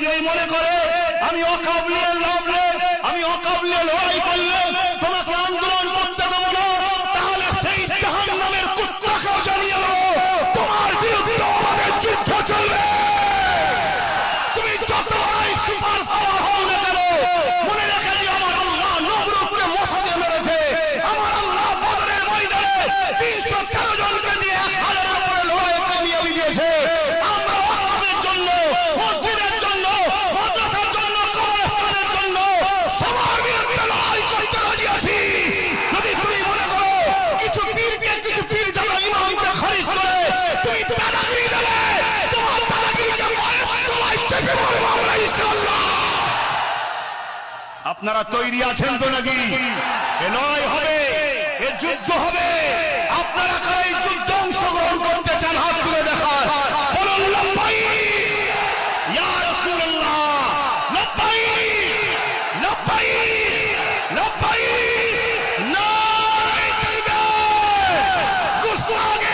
যদি মনে করে আমি অকাবলিয়ে লড়লে, আমি অকাবলিয়ে লড়াই করলে তোমাকে আন্দোলন করতে দেবো না, তাহলে সেই জাহান্নামের কুত্তাকেও জানিয়ে দেবো তোমার বিরুদ্ধে আমাদের যুদ্ধ চলবে। তুমি যত বড়ই সুপার পাওয়ার হও না কেন, মনে রেখে দিও আমার আল্লাহ নবরূপকে মশা দিয়ে মেরেছে, আমার আল্লাহ বদরের ময়দানে 313 জনকে দিয়ে 1000-এর উপরে লড়াই কামিয়াবি দিয়েছে। আমরা ওয়াকাবের জন্য, মসজিদের জন্য, মাদ্রাসার জন্য, কবরস্থানের জন্য সবার বিরুদ্ধে লড়াই করতে রাজি আছি। যদি তুমি মনে করো কিছু পীরকে, কিছু পীর যারা ইমামকে খরিদ করে তুমি দাদাগিরি দেবে, তোমার দাদাগিরিকে মায়ের তলায় চেপে মারবো আমরা ইনশাআল্লাহ। আপনারা তৈরি আছেন তো নাকি? এ লড়াই হবে, এ যুদ্ধ হবে। আপনারা কারা এই যুদ্ধে অংশগ্রহণ করতে চান হাত তুলে দেখান, বলুন লব্বাইক ইয়া রাসূলুল্লাহ, লব্বাইক লব্বাইক লব্বাইক। নারে তাকবীর, গুস্তাখে